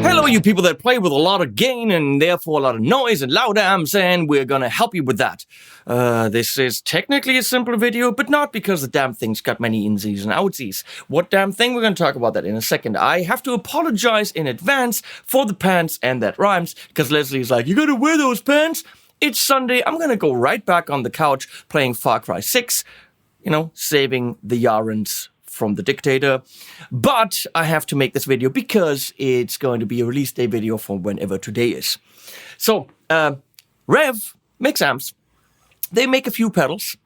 Hello, you people that play with a lot of gain and therefore a lot of noise and loud amps, and we're gonna help you with that. This is technically a simple video, but not because the damn thing's got many insies and outsies. What damn thing? We're gonna talk about that in a second. I have to apologize in advance for the pants, and that rhymes, because Leslie's like, you gotta wear those pants? It's Sunday, I'm gonna go right back on the couch playing Far Cry 6, saving the Yarans from the dictator. But I have to make this video because it's going to be a release day video for whenever today is. So, Revv makes amps. They make a few pedals.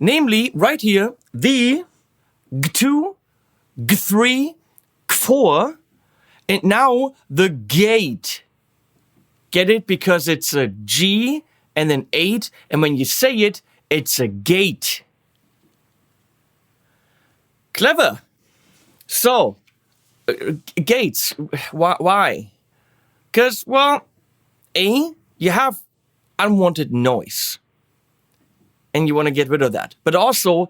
Namely, right here, the G2, G3, G4, and now the gate. Get it? Because it's a G and then 8, and when you say it, it's a gate. Clever. So, gates. Why? Because, you have unwanted noise. And you want to get rid of that. But also,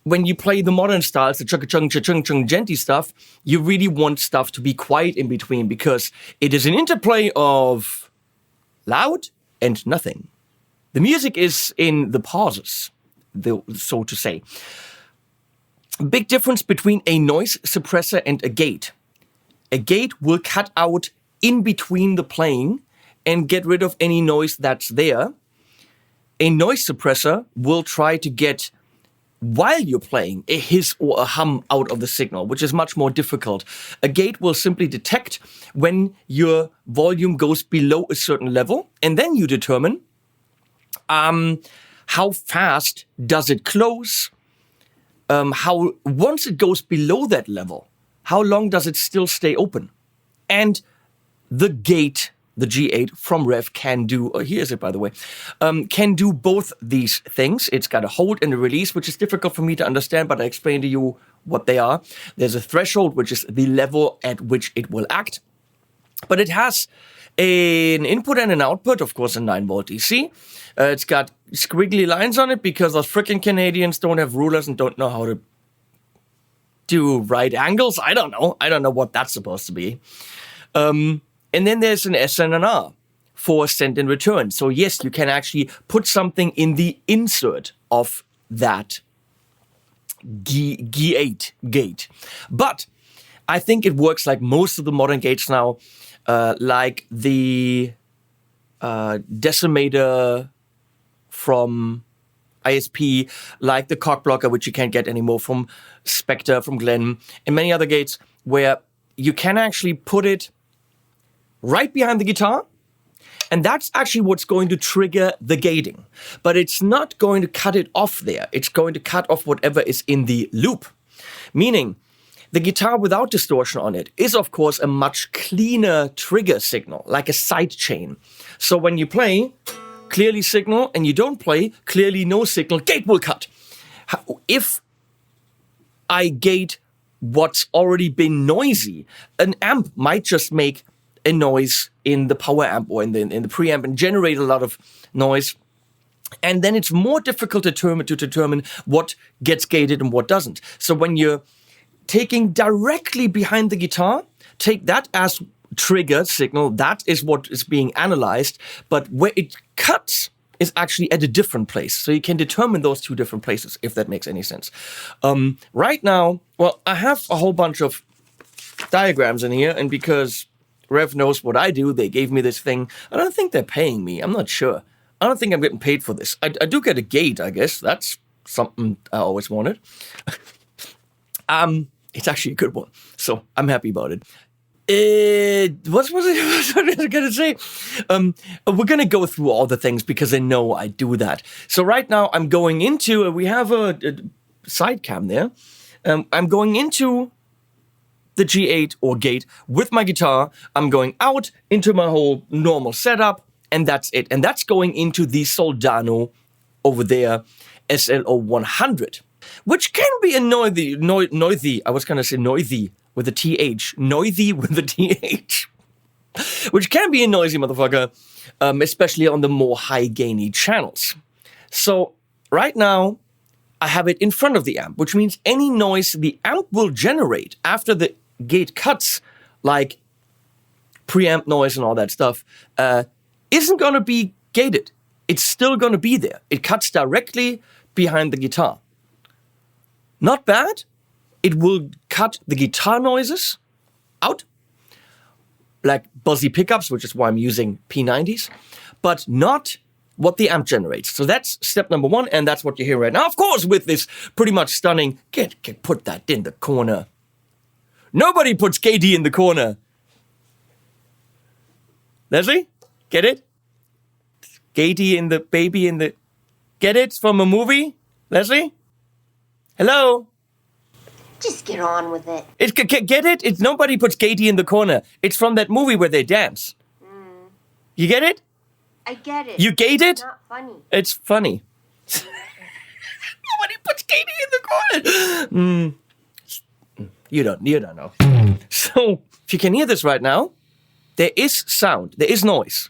when you play the modern styles, the chugga-chung, cha-chung, chung, genty stuff, you really want stuff to be quiet in between because it is an interplay of loud and nothing. The music is in the pauses, so to say. Big difference between a noise suppressor and a gate. A gate will cut out in between the playing and get rid of any noise that's there. A noise suppressor will try to get, while you're playing, a hiss or a hum out of the signal, which is much more difficult. A gate will simply detect when your volume goes below a certain level, and then you determine how fast does it close. Once it goes below that level, how long does it still stay open? And the gate, the G8 from Revv can do, here's it by the way, can do both these things. It's got a hold and a release, which is difficult for me to understand, but I explain to you what they are. There's a threshold, which is the level at which it will act. But it has an input and an output, of course, a 9-volt DC. It's got squiggly lines on it because those frickin' Canadians don't have rulers and don't know how to do right angles. I don't know what that's supposed to be. And then there's an S and an R for send and return. So yes, you can actually put something in the insert of that G8 gate. But I think it works like most of the modern gates now, like the decimator from ISP, like the cock blocker, which you can't get anymore from Spectre, from Glenn, and many other gates where you can actually put it right behind the guitar, and that's actually what's going to trigger the gating. But it's not going to cut it off there. It's going to cut off whatever is in the loop. Meaning, the guitar without distortion on it is, of course, a much cleaner trigger signal, like a side chain. So when you play, clearly signal, and you don't play, clearly no signal, gate will cut. If I gate what's already been noisy, an amp might just make a noise in the power amp or in the preamp and generate a lot of noise. And then it's more difficult to determine what gets gated and what doesn't. So when you're taking directly behind the guitar, take that as trigger signal. That is what is being analyzed. But where it cuts is actually at a different place. So you can determine those two different places, if that makes any sense. Right now, I have a whole bunch of diagrams in here, and because Revv knows what I do, they gave me this thing. I don't think they're paying me. I'm not sure. I don't think I'm getting paid for this. I do get a gate, I guess. That's something I always wanted. It's actually a good one, so I'm happy about it. What was I going to say? We're going to go through all the things because I know I do that. So right now I'm going into, we have a side cam there. I'm going into the G8 or gate with my guitar. I'm going out into my whole normal setup, and that's it. And that's going into the Soldano over there, SLO 100, which can be a noisy. I was going to say noisy with a TH. Noisy with a TH. Which can be a noisy motherfucker, especially on the more high-gainy channels. So right now, I have it in front of the amp, which means any noise the amp will generate after the gate cuts, like preamp noise and all that stuff, isn't going to be gated. It's still going to be there. It cuts directly behind the guitar. Not bad. It will cut the guitar noises out, like buzzy pickups, which is why I'm using P90s, but not what the amp generates. So that's step number one, and that's what you hear right now. Of course, with this pretty much stunning, put that in the corner. Nobody puts KD in the corner. Leslie, get it? KD in the baby in the... Get it from a movie? Leslie? Hello? Just get on with it. Get it? It's nobody puts Katie in the corner. It's from that movie where they dance. You get it? I get it. You get it? It's not funny. It's funny. Nobody puts Katie in the corner. You don't know. So, if you can hear this right now, there is sound. There is noise.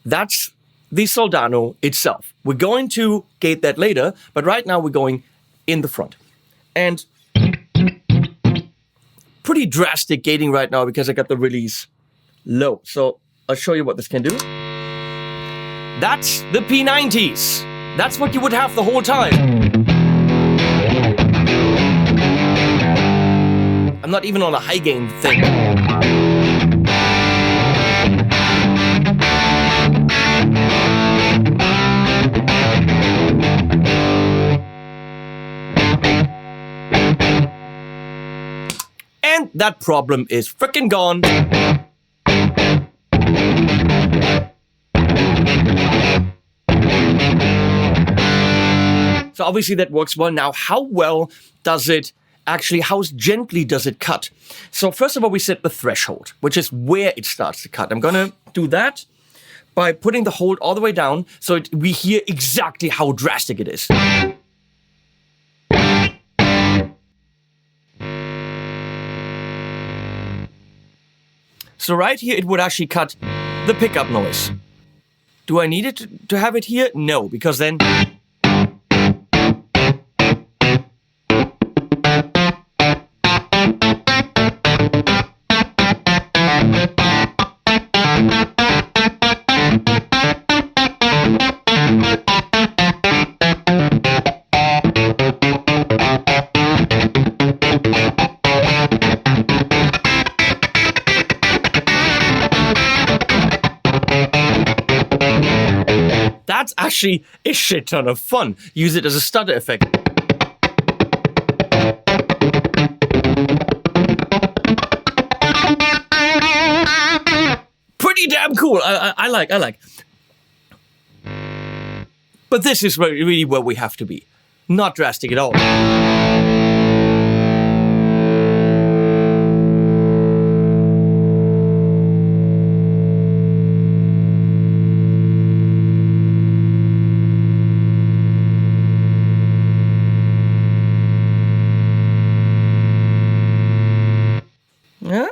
That's the Soldano itself. We're going to gate that later, but right now we're going in the front. And pretty drastic gating right now because I got the release low. So I'll show you what this can do. That's the P90s. That's what you would have the whole time. I'm not even on a high gain thing. And that problem is freaking gone. So obviously that works well. Now, how well does it actually, how gently does it cut? So first of all, we set the threshold, which is where it starts to cut. I'm going to do that by putting the hold all the way down so we hear exactly how drastic it is. So right here, it would actually cut the pickup noise. Do I need it to have it here? No, because then... That's actually a shit ton of fun. Use it as a stutter effect. Pretty damn cool. I like. But this is really where we have to be. Not drastic at all. Huh?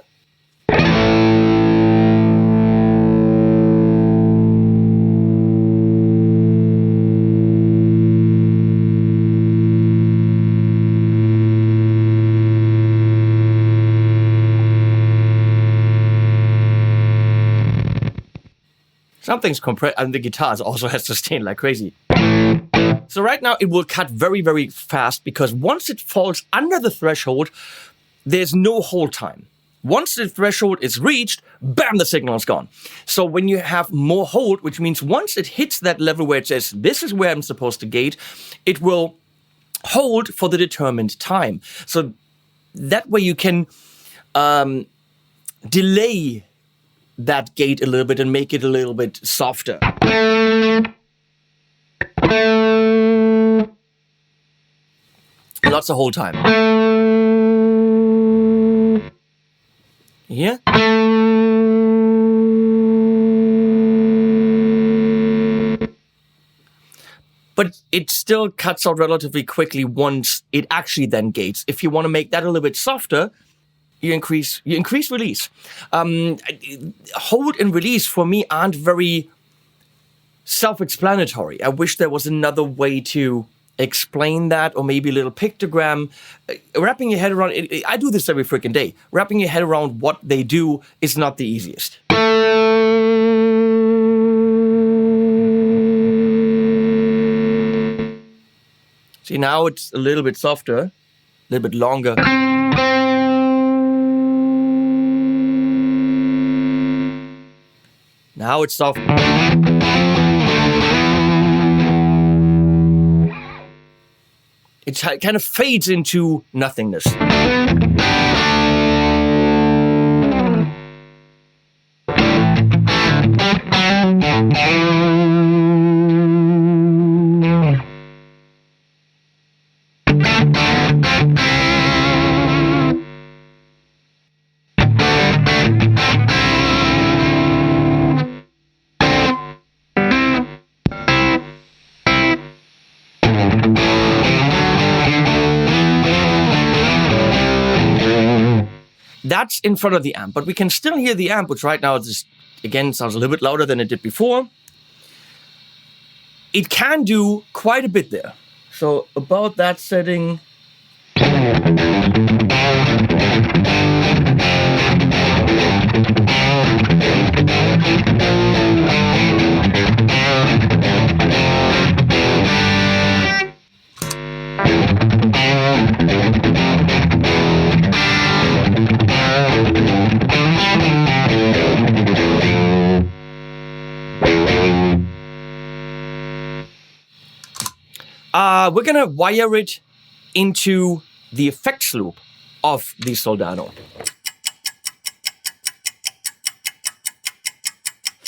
Something's compressed, and the guitars also has sustained like crazy. So right now it will cut very, very fast because once it falls under the threshold, there's no hold time. Once the threshold is reached, bam, the signal is gone. So when you have more hold, which means once it hits that level where it says, this is where I'm supposed to gate, it will hold for the determined time. So that way you can delay that gate a little bit and make it a little bit softer. Lots of hold time. Here. But it still cuts out relatively quickly once it actually then gates. If you want to make that a little bit softer, you increase release. Hold and release for me aren't very self-explanatory. I wish there was another way to explain that, or maybe a little pictogram. Wrapping your head around it, I do this every freaking day. Wrapping your head around what they do is not the easiest. See, now it's a little bit softer, a little bit longer. Now it's soft. It kind of fades into nothingness. That's in front of the amp, but we can still hear the amp, which right now just, again, sounds a little bit louder than it did before. It can do quite a bit there. So about that setting. We're going to wire it into the effects loop of the Soldano.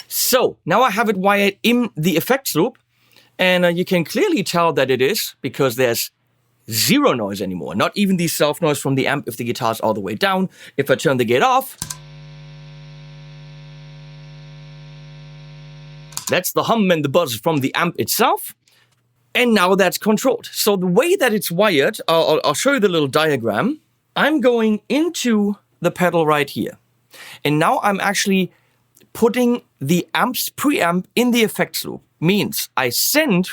So now I have it wired in the effects loop, and you can clearly tell that it is, because there's zero noise anymore. Not even the self noise from the amp if the guitar's all the way down. If I turn the gate off, that's the hum and the buzz from the amp itself. And now that's controlled. So the way that it's wired, I'll show you the little diagram. I'm going into the pedal right here. And now I'm actually putting the amp's preamp in the effects loop. Means I send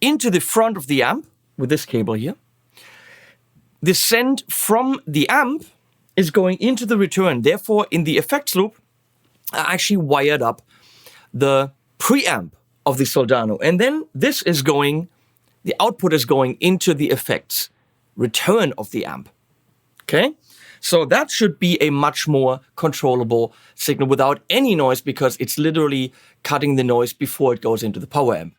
into the front of the amp with this cable here. The send from the amp is going into the return. Therefore, in the effects loop, I actually wired up the preamp of the Soldano. And then this is going, the output is going into the effects return of the amp. Okay? So that should be a much more controllable signal without any noise, because it's literally cutting the noise before it goes into the power amp.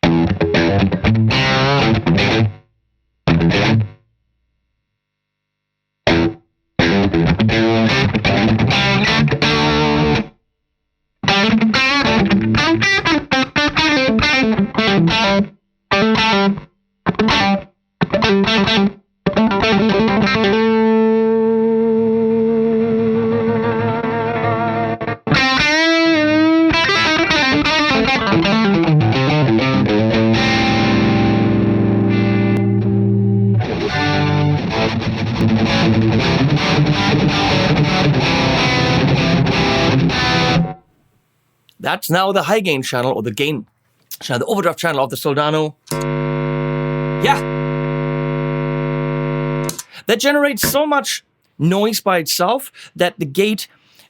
That's now the high gain channel, or the gain channel, the overdrive channel of the Soldano. Yeah. That generates so much noise by itself that the gate,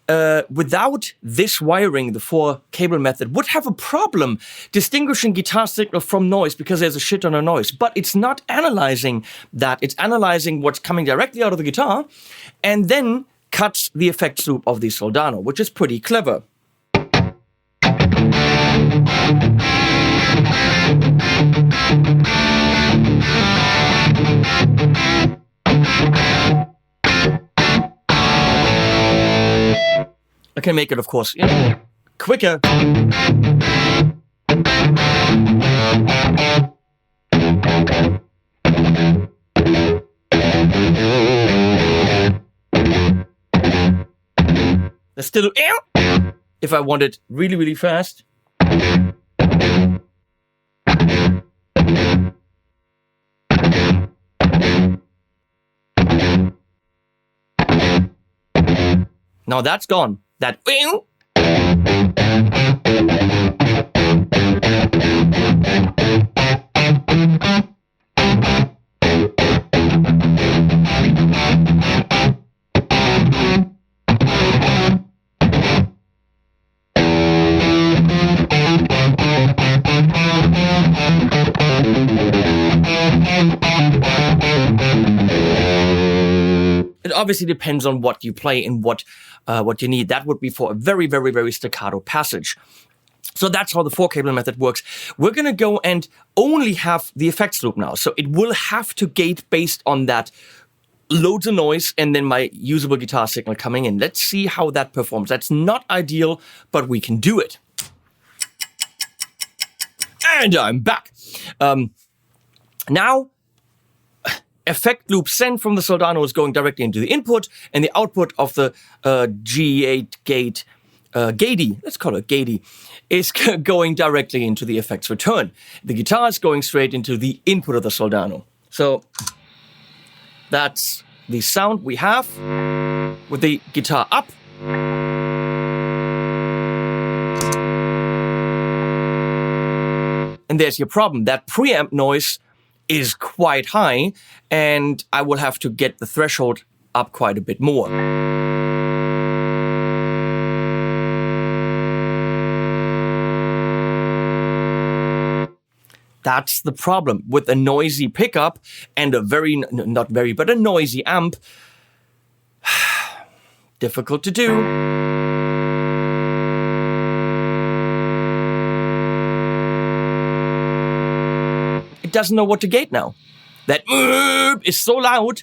without this wiring, the 4-cable method, would have a problem distinguishing guitar signal from noise, because there's a shit ton of noise. But it's not analyzing that. It's analyzing what's coming directly out of the guitar and then cuts the effects loop of the Soldano, which is pretty clever. I can make it, of course, quicker. There's still, if I want it really, really fast. Now that's gone. That. It obviously depends on what you play and what you need. That would be for a very, very, very staccato passage. So that's how the 4-cable method works. We're going to go and only have the effects loop now. So it will have to gate based on that loads of noise and then my usable guitar signal coming in. Let's see how that performs. That's not ideal, but we can do it. And I'm back. Now, effect loop send from the Soldano is going directly into the input, and the output of the G8 gate, gatey, let's call it gatey, is going directly into the effects return. The guitar is going straight into the input of the Soldano. So that's the sound we have with the guitar up. And there's your problem. That preamp noise is quite high, and I will have to get the threshold up quite a bit more. That's the problem with a noisy pickup and a not very, but a noisy amp. Difficult to do. It doesn't know what to gate now. That is so loud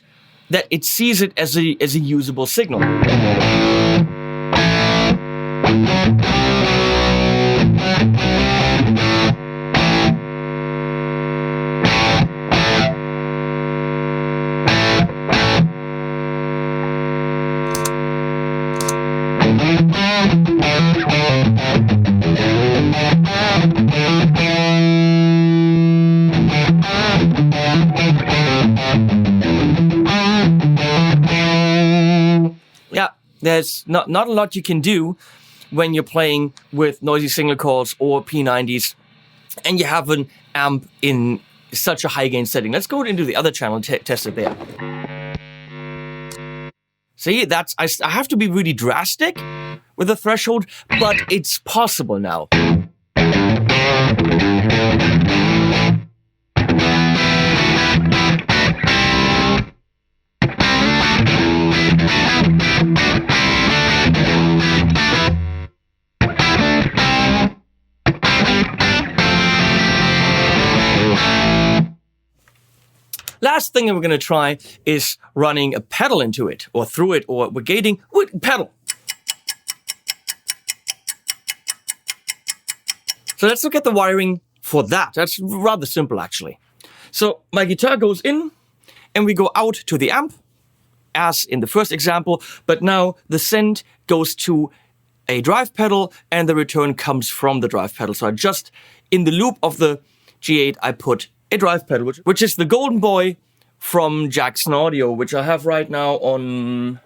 that it sees it as a usable signal. There's not a lot you can do when you're playing with noisy single coils or P90s and you have an amp in such a high gain setting. Let's go into the other channel and test it there. See, I have to be really drastic with the threshold, but it's possible now. Last thing that we're going to try is running a pedal into it, or through it, or we're gating with pedal. So let's look at the wiring for that. That's rather simple, actually. So my guitar goes in, and we go out to the amp, as in the first example, but now the send goes to a drive pedal, and the return comes from the drive pedal. So I just, in the loop of the G8, I put a drive pedal, which is the Golden Boy from Jackson Audio, which I have right now on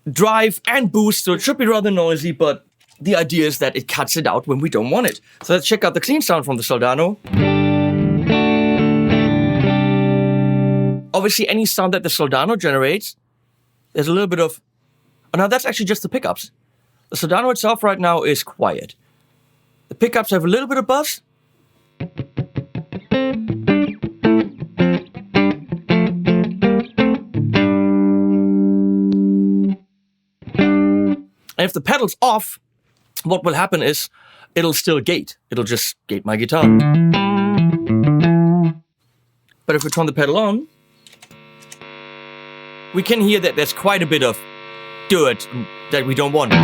drive and boost, so it should be rather noisy, but the idea is that it cuts it out when we don't want it. So let's check out the clean sound from the Soldano. Obviously, any sound that the Soldano generates, there's a little bit of... Oh, no, that's actually just the pickups. The Soldano itself right now is quiet. The pickups have a little bit of buzz. And if the pedal's off, what will happen is it'll still gate. It'll just gate my guitar. But if we turn the pedal on, we can hear that there's quite a bit of dirt that we don't want.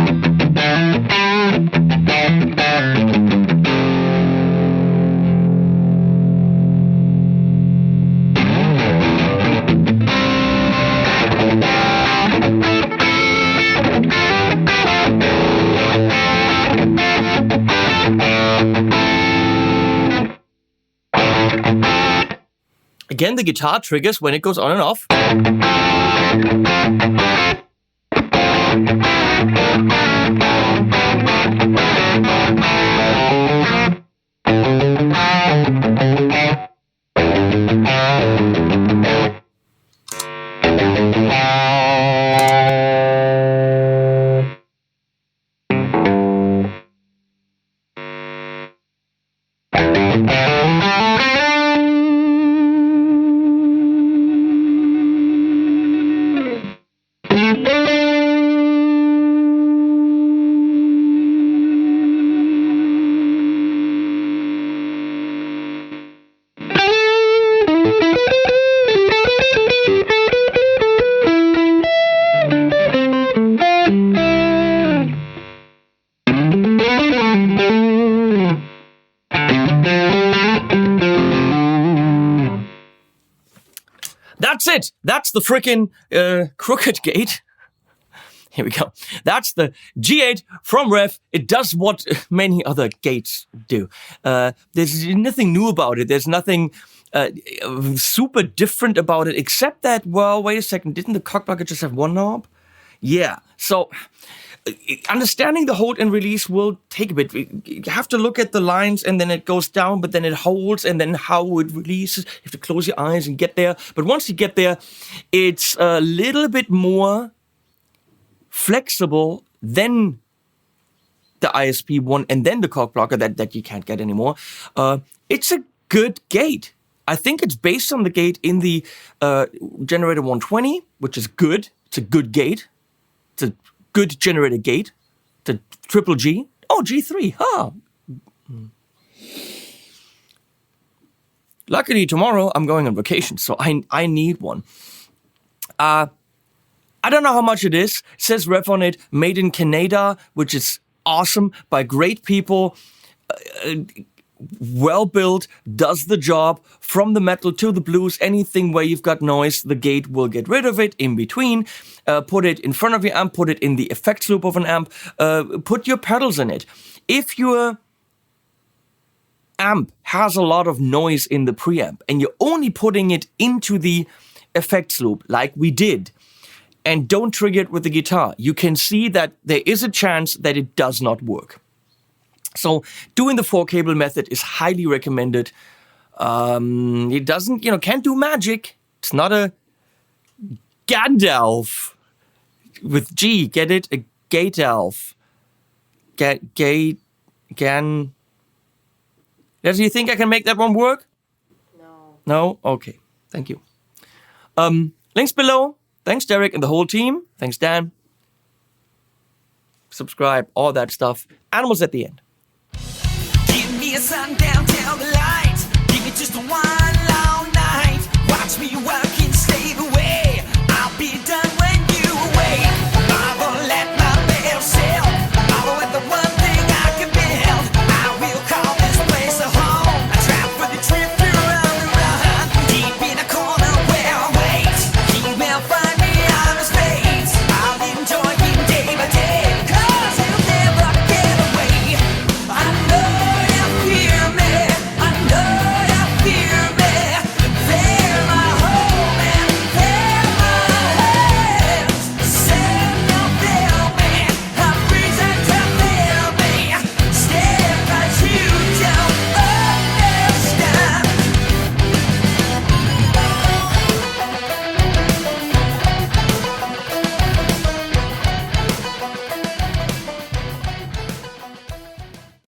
Again, the guitar triggers when it goes on and off. That's it. That's the freaking crooked gate. Here we go. That's the G8 from Revv. It does what many other gates do. There's nothing new about it. There's nothing super different about it, except that, well, wait a second. Didn't the cock blocker just have one knob? Yeah. So understanding the hold and release will take a bit. You have to look at the lines, and then it goes down, but then it holds, and then how it releases. You have to close your eyes and get there. But once you get there, it's a little bit more flexible than the ISP one and then the cock blocker that you can't get anymore. It's a good gate. I think it's based on the gate in the Generator 120, which is good. It's a good gate. It's a good generator gate. It's a triple G. Oh, G3. Huh. Luckily, tomorrow I'm going on vacation, so I need one. I don't know how much it is. It says Revv on it, made in Canada, which is awesome, by great people. Well built, does the job from the metal to the blues. Anything where you've got noise, the gate will get rid of it in between. Put it in front of your amp, put it in the effects loop of an amp, put your pedals in it. If your amp has a lot of noise in the preamp and you're only putting it into the effects loop like we did, and don't trigger it with the guitar, you can see that there is a chance that it does not work. So doing the 4-cable method is highly recommended. It doesn't, can't do magic. It's not a Gandalf with G. Get it? A gate elf. Do you think I can make that one work? No. No? Okay. Thank you. Links below. Thanks, Derek and the whole team. Thanks, Dan. Subscribe, all that stuff. Animals at the end. Give me a sundown, tell the lie.